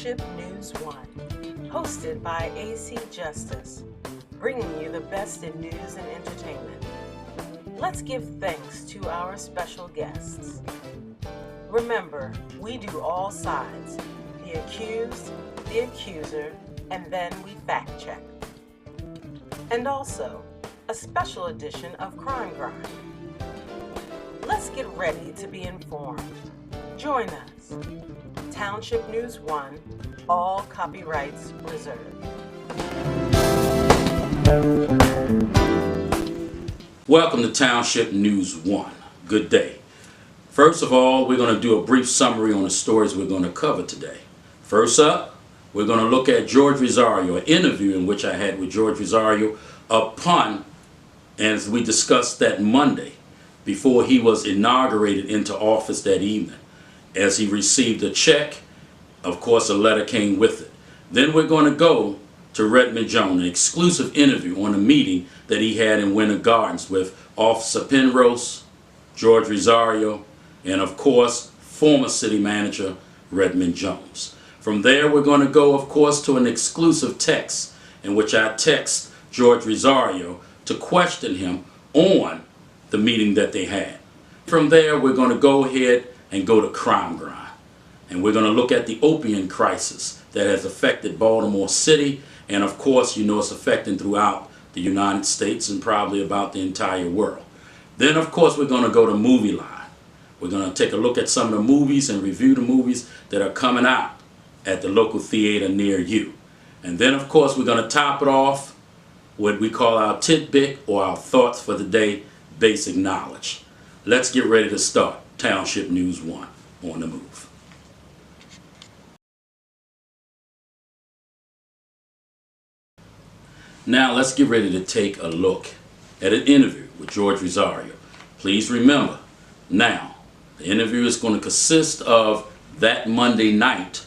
Township News 1, hosted by AC Justice, bringing you the best in news and entertainment. Let's give thanks to our special guests. Remember, we do all sides, the accused, the accuser, and then we fact check. And also, a special edition of Crime Grind. Let's get ready to be informed. Join us. Township News 1, all copyrights reserved. Welcome to Township News 1. Good day. First of all, we're going to do a brief summary on the stories we're going to cover today. First up, we're going to look at George Rosario, an interview in which I had with George Rosario upon, as we discussed that Monday, before he was inaugurated into office that evening. As he received a check, of course a letter came with it. Then we're going to go to Redmond Jones, an exclusive interview on a meeting that he had in Winter Gardens with Officer Penrose, George Rosario, and of course former city manager Redmond Jones. From there we're going to go, of course, to an exclusive text in which I text George Rosario to question him on the meeting that they had. From there we're going to go ahead and go to Crime Grind. And we're going to look at the opium crisis that has affected Baltimore City, and of course, you know, it's affecting throughout the United States and probably about the entire world. Then, of course, we're going to go to Movie Line. We're going to take a look at some of the movies and review the movies that are coming out at the local theater near you. And then, of course, we're going to top it off with what we call our tidbit or our thoughts for the day, basic knowledge. Let's get ready to start Township News 1 on the move. Now let's get ready to take a look at an interview with George Rosario. Please remember, now the interview is going to consist of that Monday night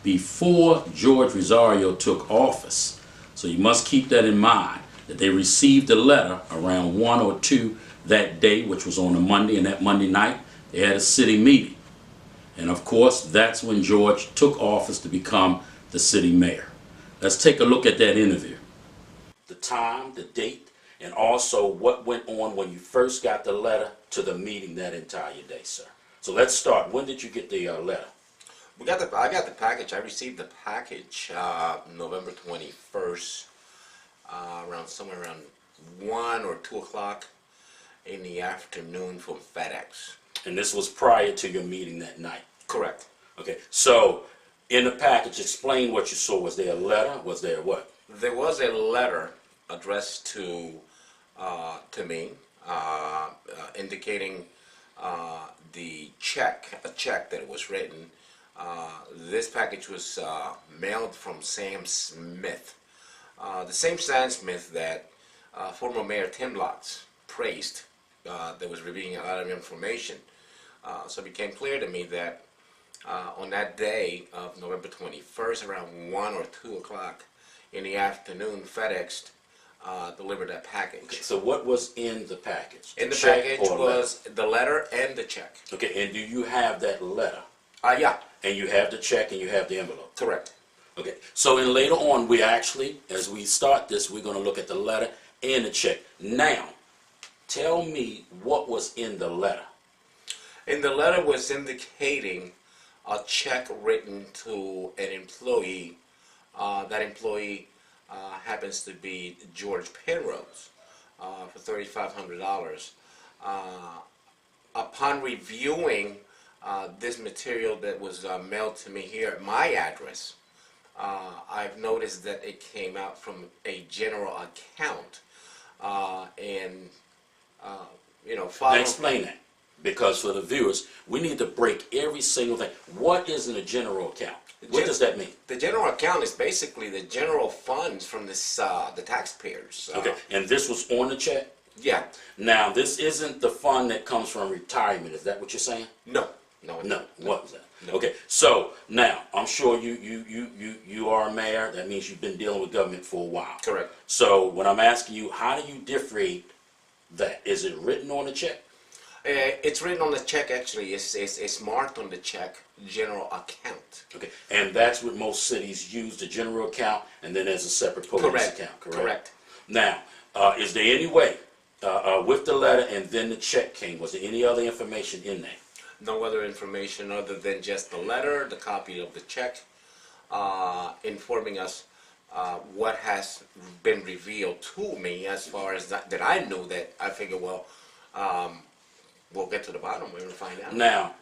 before George Rosario took office. So you must keep that in mind, that they received a letter around 1 or 2 that day, which was on a Monday, and that Monday night they had a city meeting. And of course, that's when George took office to become the city mayor. Let's take a look at that interview. The time, the date, and also what went on when you first got the letter to the meeting that entire day, sir. So let's start. When did you get the letter? I got the package. I received the package November 21st, somewhere around 1 or 2 o'clock in the afternoon from FedEx. And this was prior to your meeting that night? Correct. Okay, so in the package, explain what you saw. Was there a letter? Was there what? There was a letter addressed to me, indicating a check that was written. This package was mailed from Sam Smith, the same Sam Smith that former Mayor Tim Lotz praised, that was revealing a lot of information. So it became clear to me that on that day of November 21st, around 1 or 2 o'clock in the afternoon, FedEx delivered that package. Okay, so what was in the package? In the package was the letter and the check. Okay, and do you have that letter? Yeah. And you have the check and you have the envelope? Correct. Okay, so then later on, we actually, as we start this, we're going to look at the letter and the check. Now, tell me what was in the letter. In the letter was indicating a check written to an employee. That employee happens to be George Penrose for $3,500. Upon reviewing this material that was mailed to me here at my address, I've noticed that it came out from a general account, Now explain that, because for the viewers, we need to break every single thing. What is in a general account? What does that mean? The general account is basically the general funds from the taxpayers. Okay, and this was on the check? Yeah. Now, this isn't the fund that comes from retirement. Is that what you're saying? No. What was that? No. Okay, so now I'm sure you are a mayor. That means you've been dealing with government for a while. Correct. So when I'm asking you, how do you differentiate that? Is it written on the check? It's written on the check. Actually, it's marked on the check, general account. Okay, and that's what most cities use, the general account, and then there's a separate police account, correct? Correct. Now, is there any way, with the letter and then the check came, was there any other information in there? No other information other than just the letter, the copy of the check, informing us what has been revealed to me as far as that I know. That I figure, well, we'll get to the bottom. We're gonna find out. Now,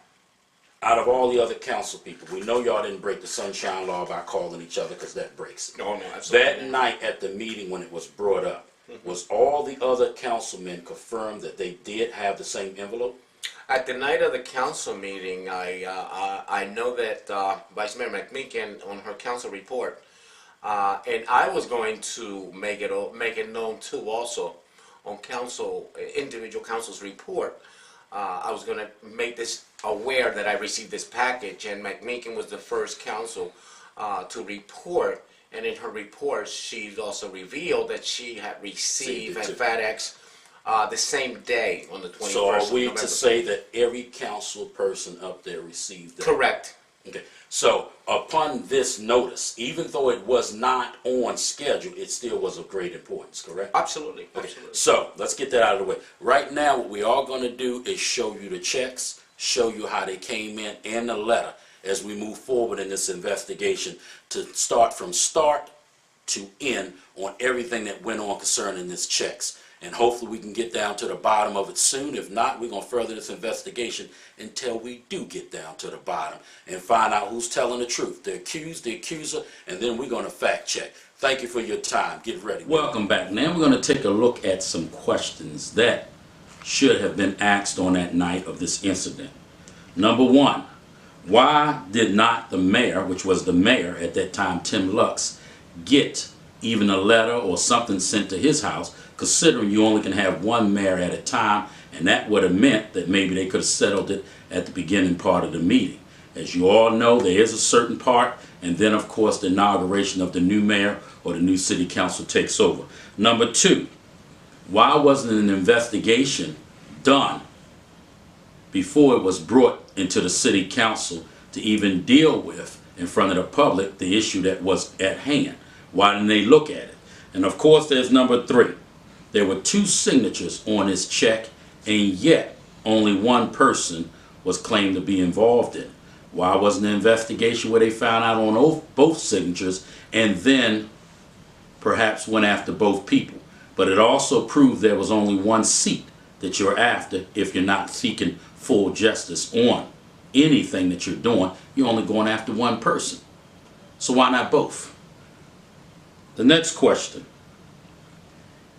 out of all the other council people, we know y'all didn't break the sunshine law by calling each other, because that breaks it. No, absolutely. That night at the meeting when it was brought up, was all the other councilmen confirmed that they did have the same envelope? At the night of the council meeting, I know that Vice Mayor McMeekin on her council report, and I was going to make it known too also on individual council's report. I was going to make this aware that I received this package, and McMeekin was the first council to report. And in her report, she also revealed that she had received at FedEx the same day on the 21st. So are we of November. to say that every council person up there received that? Correct. Okay. So upon this notice, even though it was not on schedule, it still was of great importance, correct? Absolutely. Okay. Absolutely. So let's get that out of the way. Right now, what we are going to do is show you the checks, show you how they came in, and the letter as we move forward in this investigation to start from start to end on everything that went on concerning this checks. And hopefully we can get down to the bottom of it soon. If not, we're going to further this investigation until we do get down to the bottom and find out who's telling the truth, the accused, the accuser, and then we're going to fact check. Thank you for your time. Get ready. Welcome back. Now we're going to take a look at some questions that should have been asked on that night of this incident. Number one, why did not the mayor, which was the mayor at that time, Tim Lux, get even a letter or something sent to his house, considering you only can have one mayor at a time, and that would have meant that maybe they could have settled it at the beginning part of the meeting. As you all know, there is a certain part, and then of course the inauguration of the new mayor or the new city council takes over. Number two, why wasn't an investigation done before it was brought into the city council to even deal with in front of the public the issue that was at hand? Why didn't they look at it? And of course there's number three. There were 2 signatures on his check, and yet only one person was claimed to be involved in it. Why wasn't an investigation where they found out on both signatures and then perhaps went after both people? But it also proved there was only one seat that you're after if you're not seeking full justice on anything that you're doing. You're only going after one person. So why not both? The next question.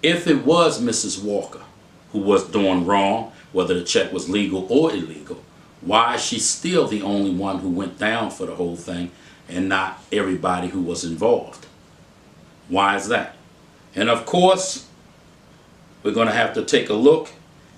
If it was Mrs. Walker who was doing wrong, whether the check was legal or illegal, why is she still the only one who went down for the whole thing and not everybody who was involved? Why is that? And of course, we're going to have to take a look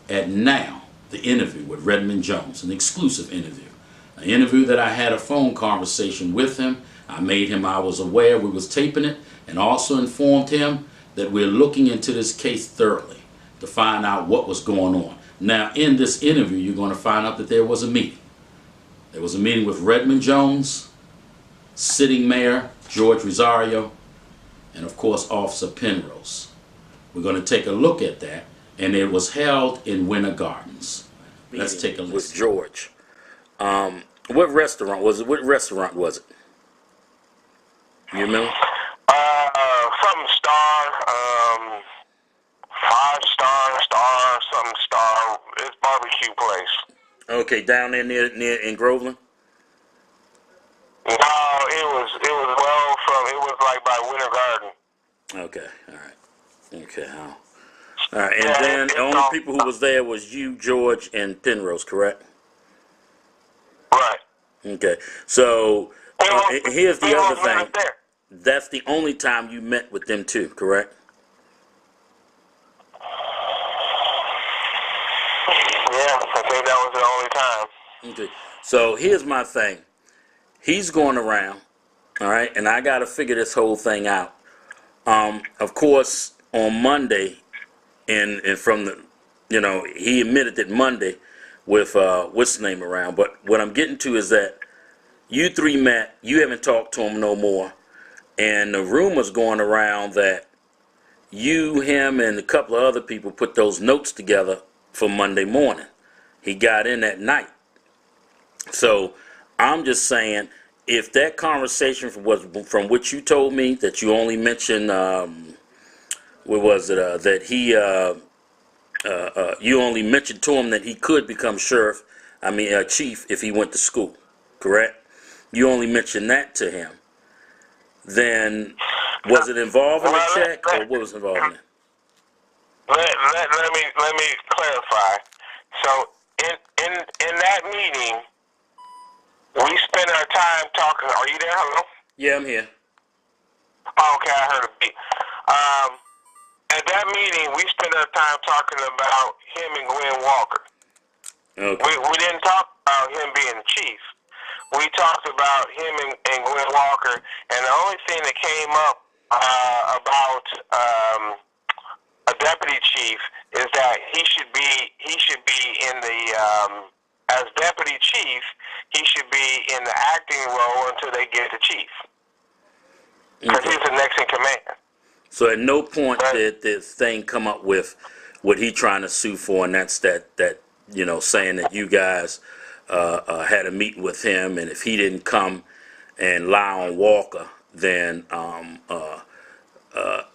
at now the interview with Redmond Jones, an exclusive interview. An interview that I had a phone conversation with him. I made him, I was aware we was taping it, and also informed him that we're looking into this case thoroughly to find out what was going on. Now, in this interview, you're going to find out that there was a meeting. There was a meeting with Redmond Jones, sitting mayor George Rosario, and of course Officer Penrose. We're going to take a look at that, and it was held in Winter Gardens. Let's take a listen. With George. What restaurant was it? What restaurant was it? You remember? Something Star, 5-star, something Star. It's barbecue place. Okay, down there near in Groveland. No, it was like by Winter Garden. Okay, all right. Okay, all right, and then the only people who was there was you, George, and Penrose, correct? Right. Okay, so here's the other thing. That's the only time you met with them too, correct? Yeah, I think that was the only time. Okay, so here's my thing. He's going around, all right, and I got to figure this whole thing out. Of course, on Monday, and from the, he admitted that Monday with what's the name around. But what I'm getting to is that you three met. You haven't talked to him no more, and the rumors going around that you, him, and a couple of other people put those notes together for Monday morning. He got in that night. So I'm just saying, if that conversation was from what you told me, that you only mentioned, what was it? That he, you only mentioned to him that he could become chief if he went to school, correct? You only mentioned that to him. Then, was it involved in the check, or what was involved in it? Let me clarify. So in that meeting, we spent our time talking. Are you there? Hello? Yeah, I'm here. Oh, okay, I heard a beat. At that meeting, we spent our time talking about him and Glenn Walker. Okay. We didn't talk about him being the chief. We talked about him and Glenn Walker, and the only thing that came up about a deputy chief is that he should be in the as deputy chief, he should be in the acting role until they get the chief, because he's the next in command. So at no point did this thing come up with what he trying to sue for, and that's that saying that you guys had a meeting with him, and if he didn't come and lie on Walker, then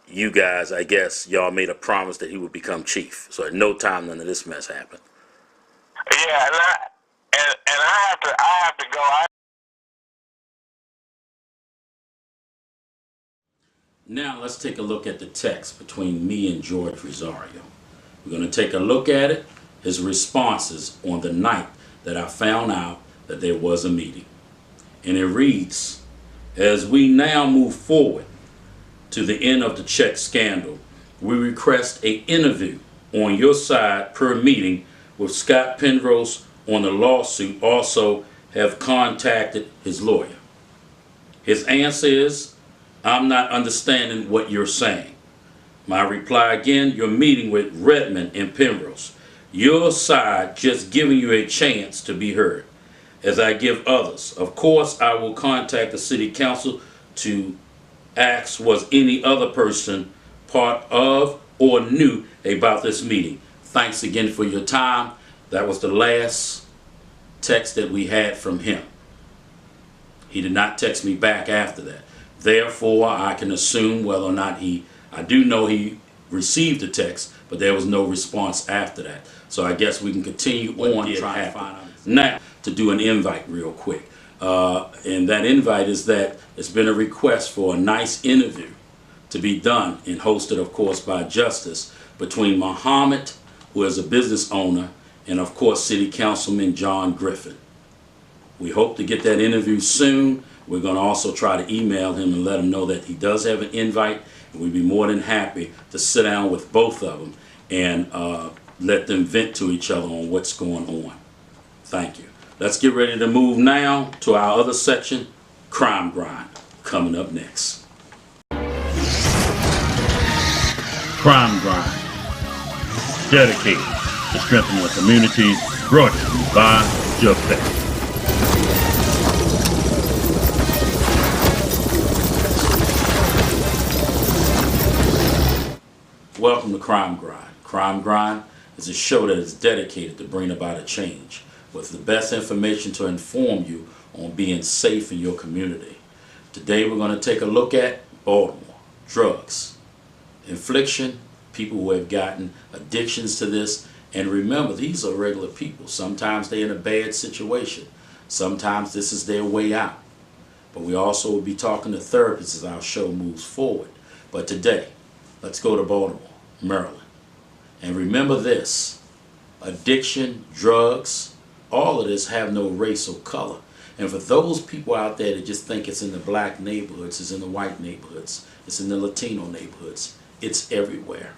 you guys, I guess, y'all made a promise that he would become chief. So at no time none of this mess happened. Yeah, and I have to go. Now let's take a look at the text between me and George Rosario. We're going to take a look at it, his responses on the night that I found out that there was a meeting. And it reads, as we now move forward to the end of the check scandal, we request an interview on your side per meeting with Scott Penrose on the lawsuit. Also have contacted his lawyer. His answer is, I'm not understanding what you're saying. My reply again, you're meeting with Redmond and Penrose. Your side just giving you a chance to be heard, as I give others. Of course, I will contact the city council to ask was any other person part of or knew about this meeting. Thanks again for your time. That was the last text that we had from him. He did not text me back after that. Therefore, I can assume whether or not I do know he received the text, but there was no response after that. So I guess we can continue on trying to find out. Now, to do an invite real quick. And that invite is that it's been a request for a nice interview to be done and hosted, of course, by Justice between Muhammad, who is a business owner, and, of course, City Councilman John Griffin. We hope to get that interview soon. We're going to also try to email him and let him know that he does have an invite, and we'd be more than happy to sit down with both of them and let them vent to each other on what's going on. Thank you. Let's get ready to move now to our other section, Crime Grind, coming up next. Crime Grind, dedicated to strengthening the community, brought to you by JAPEC. Welcome to Crime Grind. Crime Grind is a show that is dedicated to bring about a change with the best information to inform you on being safe in your community. Today we're going to take a look at Baltimore, drugs, infliction, people who have gotten addictions to this. And remember, these are regular people. Sometimes they're in a bad situation. Sometimes this is their way out. But we also will be talking to therapists as our show moves forward. But today, let's go to Baltimore, Maryland. And remember this, addiction, drugs, all of this have no race or color. And for those people out there that just think it's in the black neighborhoods, it's in the white neighborhoods, it's in the Latino neighborhoods, it's everywhere.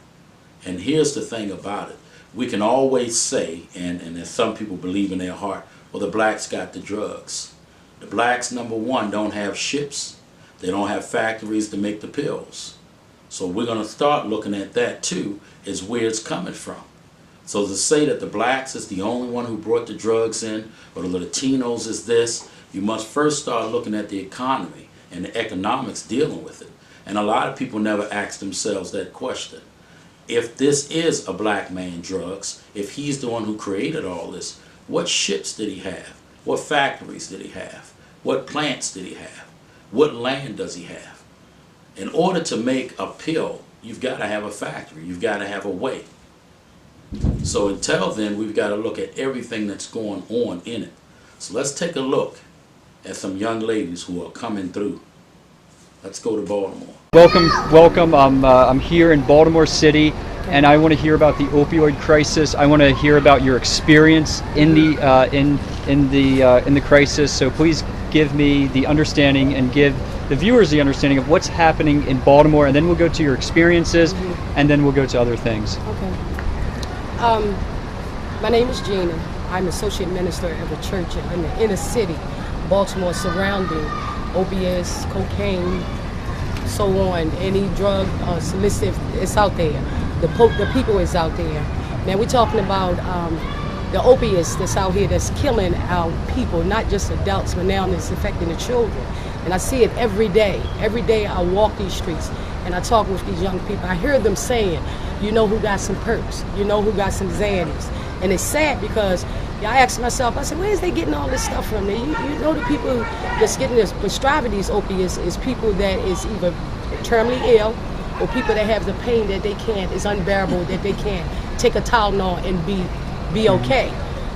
And here's the thing about it. We can always say, and as some people believe in their heart, well, the blacks got the drugs. The blacks, number one, don't have ships. They don't have factories to make the pills. So we're going to start looking at that too, is where it's coming from. So to say that the blacks is the only one who brought the drugs in, or the Latinos is this, you must first start looking at the economy and the economics dealing with it. And a lot of people never ask themselves that question. If this is a black man drugs, if he's the one who created all this, what ships did he have? What factories did he have? What plants did he have? What land does he have? In order to make a pill, you've got to have a factory. You've got to have a way. So until then, we've got to look at everything that's going on in it. So let's take a look at some young ladies who are coming through. Let's go to Baltimore. Welcome. I'm here in Baltimore City, and I want to hear about the opioid crisis. I want to hear about your experience in the crisis. So please give me the understanding and give the viewers the understanding of what's happening in Baltimore, and then we'll go to your experiences, and then we'll go to other things. Okay. My name is Gina. I'm associate minister of a church in the inner city, Baltimore, surrounding opiates, cocaine, so on. Any drug solicit, it's out there. The people is out there. Now we're talking about the opiates that's out here that's killing our people, not just adults, but now it's affecting the children. And I see it every day. Every day I walk these streets and I talk with these young people. I hear them saying, you know who got some perks, you know who got some Xannies. And it's sad because I ask myself, I said, where is they getting all this stuff from? You know the people that's getting this, prescribing these opiates is people that is either terminally ill or people that have the pain that they can't, is unbearable, that they can't take a Tylenol and be okay.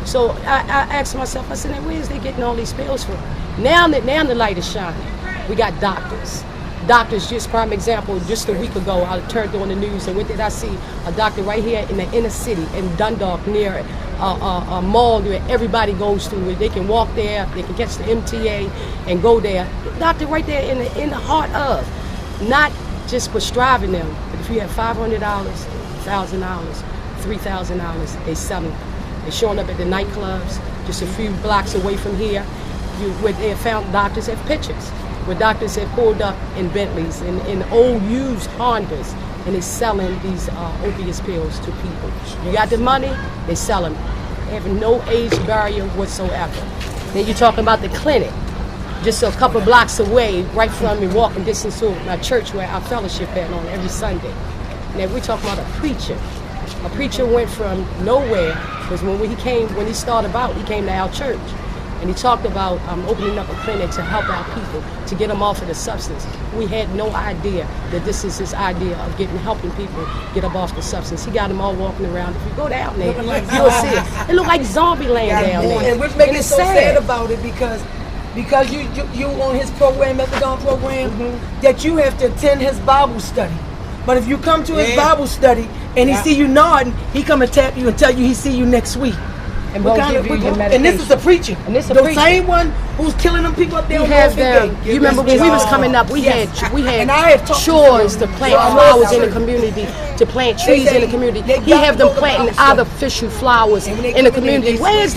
So I asked myself, I said, where is they getting all these pills from? Now the light is shining. We got doctors. Doctors, just prime example, just a week ago, I turned on the news and what did I see? A doctor right here in the inner city in Dundalk near a mall where everybody goes to, where they can walk there, they can catch the MTA and go there. Doctor right there in the heart of, not just prescribing them, but if you have $500, $1,000, $3,000, they sell them. They're showing up at the nightclubs, just a few blocks away from here, where they have found doctors have pictures, where doctors have pulled up in Bentleys and in old used Hondas, and they're selling these opiate pills to people. You got the money, they sell them. They have no age barrier whatsoever. Then you're talking about the clinic, just a couple blocks away, right from me, walking distance to my church where our fellowship at on every Sunday. Now we're talking about a preacher. A preacher went from nowhere, because when he started out, he came to our church. And he talked about opening up a clinic to help our people, to get them off of the substance. We had no idea that this is his idea of helping people get them off the substance. He got them all walking around. If you go down there, you'll see it. It look like zombie land down there. And which makes it so sad about it because you on his program, methadone program, that you have to attend his Bible study. But if you come to his Bible study and he see you nodding, he come and tap you and tell you he see you next week. And this is a preacher. And this is the same one who's killing them people up there. We have them. You remember when we was coming up? We had chores to plant flowers in the community, to plant trees in the community. He have them planting artificial flowers in the community. Where's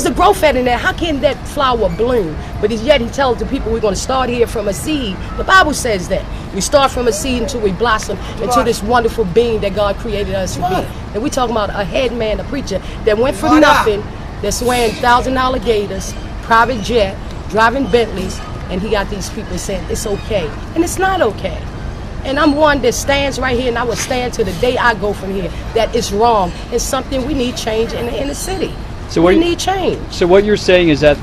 the growth at in that? How can that flower bloom? But yet he tells the people we're going to start here from a seed. The Bible says that. We start from a seed until we blossom into this wonderful being that God created us to be. And we're talking about a head man, a preacher, that went from nothing, that's wearing $1,000 gators, private jet, driving Bentleys, and he got these people saying it's okay. And it's not okay. And I'm one that stands right here, and I will stand to the day I go from here, that it's wrong. It's something we need change in the city. So we need change. So what you're saying is that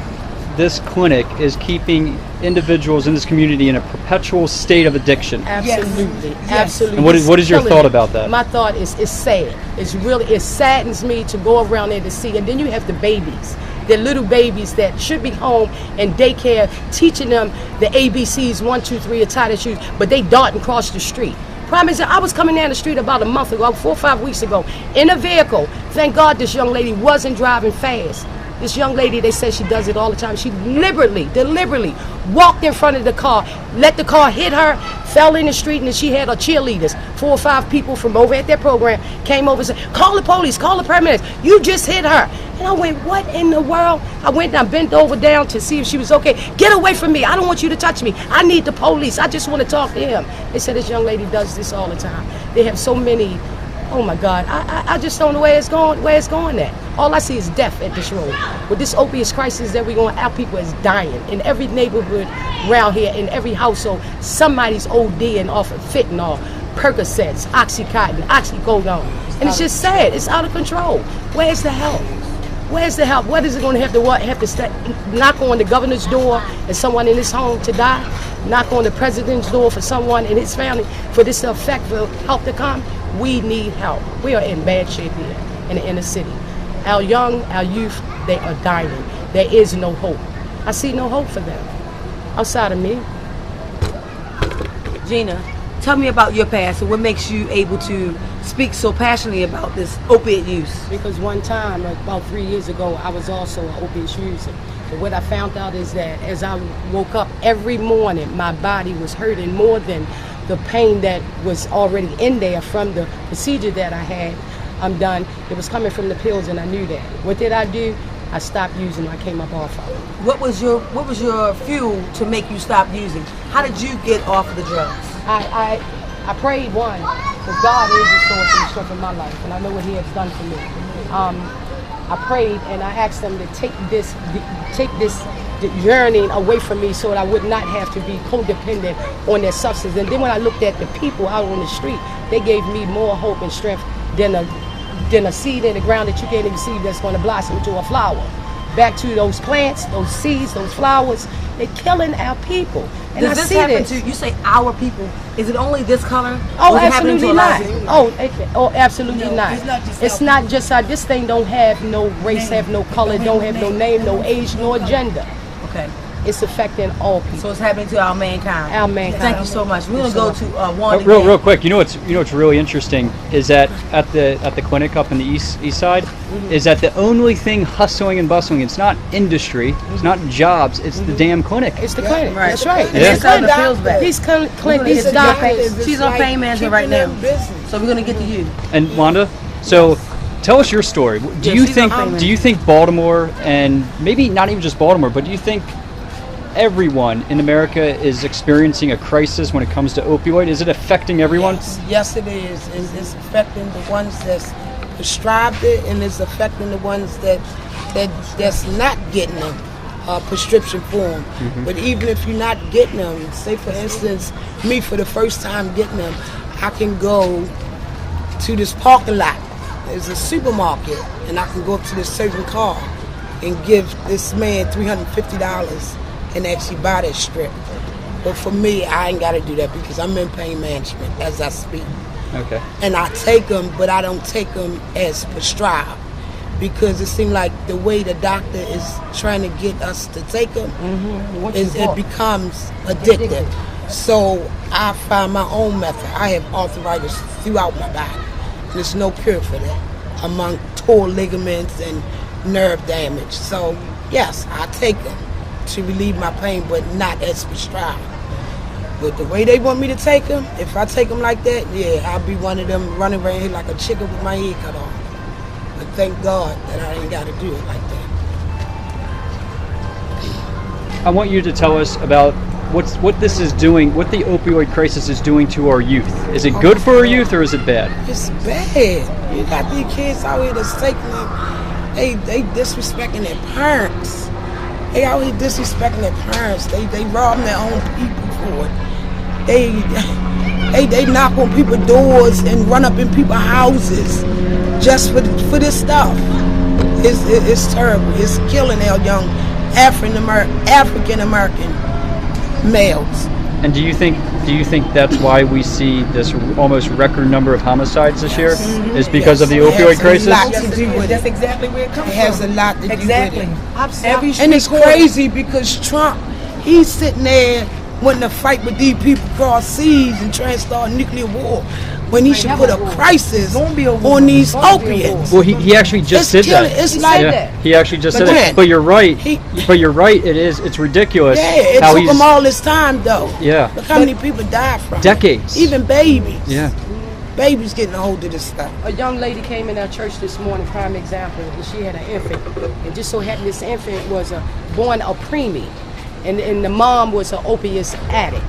this clinic is keeping individuals in this community in a perpetual state of addiction. Absolutely, yes. Absolutely. And what is your thought about that? My thought is it's sad. It saddens me to go around there to see. And then you have the babies, the little babies that should be home and daycare, teaching them the ABCs, 1, 2, 3, tie their shoes, but they darting across the street. Prime example, I was coming down the street about a month ago, 4 or 5 weeks ago, in a vehicle. Thank God this young lady wasn't driving fast. This young lady, they said she does it all the time. She deliberately walked in front of the car, let the car hit her, fell in the street, and then she had her cheerleaders. 4 or 5 people from over at their program came over and said, call the police, call the paramedics. You just hit her. And I went, what in the world? I went and I bent over down to see if she was okay. Get away from me. I don't want you to touch me. I need the police. I just want to talk to him. They said this young lady does this all the time. They have so many Oh my God, I just don't know where it's going at. All I see is death at this road. With this opiate crisis that we're going, our people is dying. In every neighborhood around here, in every household, somebody's ODing off of fentanyl, Percocets, Oxycontin, Oxycodone. And it's just sad, it's out of control. Where's the help? Where's the help? What is it going to have to knock on the governor's door and someone in his home to die? Knock on the president's door for someone in his family for this to affect, for help to come? We need help. We are in bad shape here in the inner city. Our youth, they are dying. There is no hope. I see no hope for them outside of me. Gina, tell me about your past and what makes you able to speak so passionately about this opiate use. Because one time, about 3 years ago, I was also an opiate user. But what I found out is that as I woke up every morning, my body was hurting more than the pain that was already in there from the procedure that I had done. It was coming from the pills, and I knew that. What did I do? I stopped using. I came up off of it. What was your fuel to make you stop using? How did you get off of the drugs? I prayed, one, because God is the source and the strength of my life, and I know what He has done for me. I prayed and I asked them to take this yearning away from me so that I would not have to be codependent on their substance. And then when I looked at the people out on the street, they gave me more hope and strength than a seed in the ground that you can't even see that's going to blossom into a flower. Back to those plants, those seeds, those flowers, they're killing our people. And Does this happen to you? Say our people. Is it only this color? Oh, absolutely not. Oh, absolutely not. It's not just this thing don't have no race, have no color, don't have no name, no age, no agenda. Okay. It's affecting all people. So it's happening to our mankind. Our mankind. Thank you so much. We're gonna go to one. Real quick. You know what's really interesting is that at the clinic up in the east side, is that the only thing hustling and bustling. It's not industry. It's not jobs. It's the damn clinic. It's the clinic. Right. That's right. Yeah. He's clinic. He's doctor. She's on pain management right now. So we're gonna get to you. And Wanda, so tell us your story. Do you think Baltimore, and maybe not even just Baltimore, but do you think everyone in America is experiencing a crisis when it comes to opioid? Is it affecting everyone? Yes, it is. It's affecting the ones that's prescribed it, and it's affecting the ones that's not getting them prescription form. But even if you're not getting them, say for instance, me for the first time getting them, I can go to this parking lot. There's a supermarket, and I can go up to this certain car and give this man $350 and actually buy that strip. But for me, I ain't got to do that because I'm in pain management as I speak. Okay. And I take them, but I don't take them as prescribed because it seems like the way the doctor is trying to get us to take them, it becomes addictive. So I find my own method. I have arthritis throughout my body. There's no cure for that among torn ligaments and nerve damage. So yes, I take them to relieve my pain, but not as prescribed. But the way they want me to take them, if I take them like that, yeah, I'll be one of them running around here like a chicken with my head cut off. But thank God that I ain't got to do it like that. I want you to tell us about what this is doing, what the opioid crisis is doing to our youth. Is it good for our youth or is it bad? It's bad. You got these kids out here that's taking them, they disrespecting their parents. They out here disrespecting their parents. They rob their own people for it. They knock on people's doors and run up in people's houses just for this stuff. It's terrible. It's killing our young African American males. And do you think that's why we see this almost record number of homicides this year? Is because of the opioid crisis? That's exactly where it comes from. It has a lot to do with it. Absolutely. And it's crazy because Trump, he's sitting there wanting to fight with these people across seas and trying to start a nuclear war when he should put a crisis on these opiates. Well, he actually just did that. It's like he actually just said that. But you're right. It's ridiculous. Yeah, it took him all this time though. Yeah. Look how many people died from decades. Even babies. Yeah. Babies getting a hold of this stuff. A young lady came in our church this morning, prime example, and she had an infant. And just so happened this infant was born a preemie. And the mom was an opiate addict.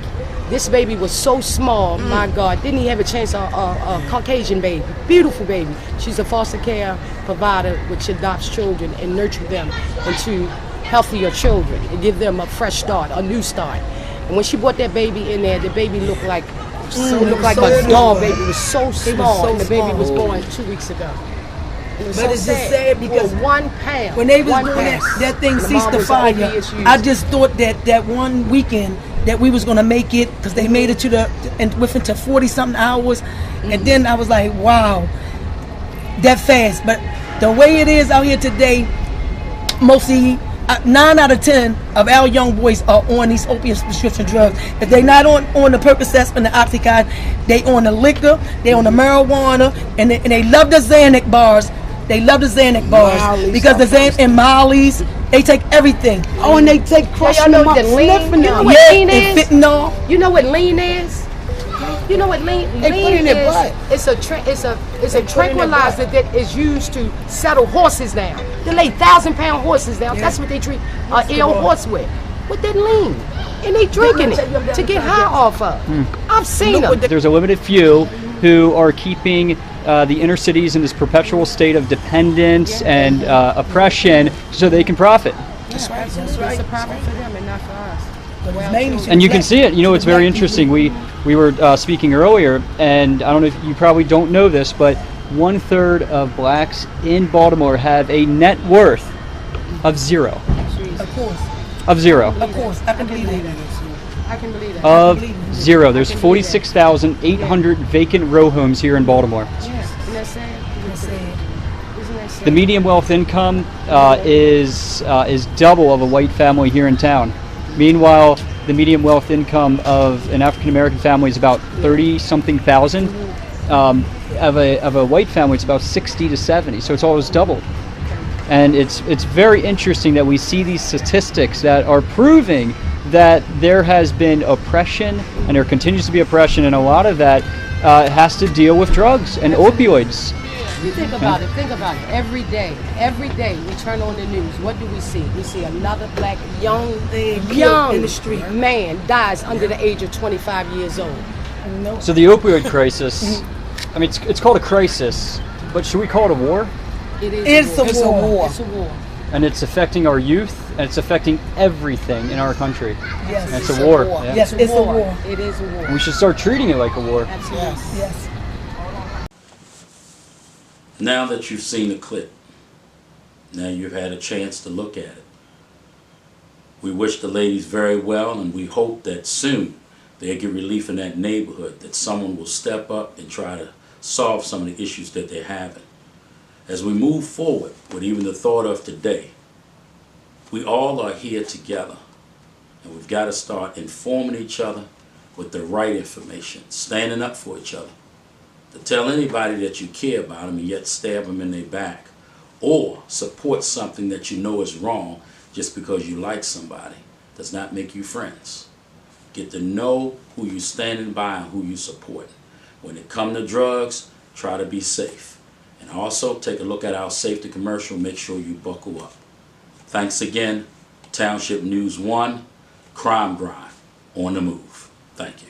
This baby was so small, my God. Didn't he have a chance? A Caucasian baby, beautiful baby. She's a foster care provider which adopts children and nurtures them into healthier children and give them a fresh start, a new start. And when she brought that baby in there, the baby looked like a doll baby. It was so small, and the baby was born 2 weeks ago. But it's just sad because for 1 pound, when they was doing that thing ceased the fire, I just thought that one weekend that we was gonna make it, because they made it within 40 something hours, and then I was like, wow, that fast. But the way it is out here today, mostly 9 out of 10 of our young boys are on these opiate prescription drugs. If they're not on the Percocet and the Oxycontin, they on the liquor, they on the marijuana, and they love the Xanax bars. They love the Xanax bars because the Xanax and Molly's, they take everything. Oh, and they take crushing them up, sniffing them. Lean and is? fentanyl. You know what lean is? You know what lean They put it in their butt. It's a tranquilizer that is used to settle horses down. They lay 1,000-pound horses down. That's what they treat ill horse with that lean. And they drinking it to get high off of. I've seen them. There's a limited few who are keeping the inner cities in this perpetual state of dependence and oppression so they can profit. That's right. It's a profit for them and not for us. And you can see it. You know, it's very interesting. We were speaking earlier, and I don't know if you probably don't know this, but 1/3 of blacks in Baltimore have a net worth of zero. Of course. Of zero. Of course. I can believe that. I can believe that. Of zero. There's 46,800 vacant row homes here in Baltimore. Isn't that sad? Isn't that sad? The median wealth income is double of a white family here in town. Meanwhile, the median wealth income of an African American family is about 30-something thousand. Of a white family, it's about 60 to 70. So it's almost doubled. And it's very interesting that we see these statistics that are proving that there has been oppression and there continues to be oppression, and a lot of that has to deal with drugs and opioids. You think about it. Every day we turn on the news. What do we see? We see another black young in the street man dies under the age of 25 years old. So the opioid crisis, I mean, it's called a crisis, but should we call it a war? It's a war. It's a war. And it's affecting our youth, and it's affecting everything in our country. Yes, and it's a war. Yeah. Yes, it's a war. It is a war. We should start treating it like a war. Absolutely. Yes. Now that you've seen the clip, now you've had a chance to look at it. We wish the ladies very well, and we hope that soon they'll get relief in that neighborhood, that someone will step up and try to solve some of the issues that they're having. As we move forward with even the thought of today, we all are here together, and we've got to start informing each other with the right information, standing up for each other. To tell anybody that you care about them and yet stab them in their back, or support something that you know is wrong just because you like somebody, does not make you friends. Get to know who you're standing by and who you support. When it comes to drugs, try to be safe. And also take a look at our safety commercial. Make sure you buckle up. Thanks again. Township News 1, Crime Grind, on the move. Thank you.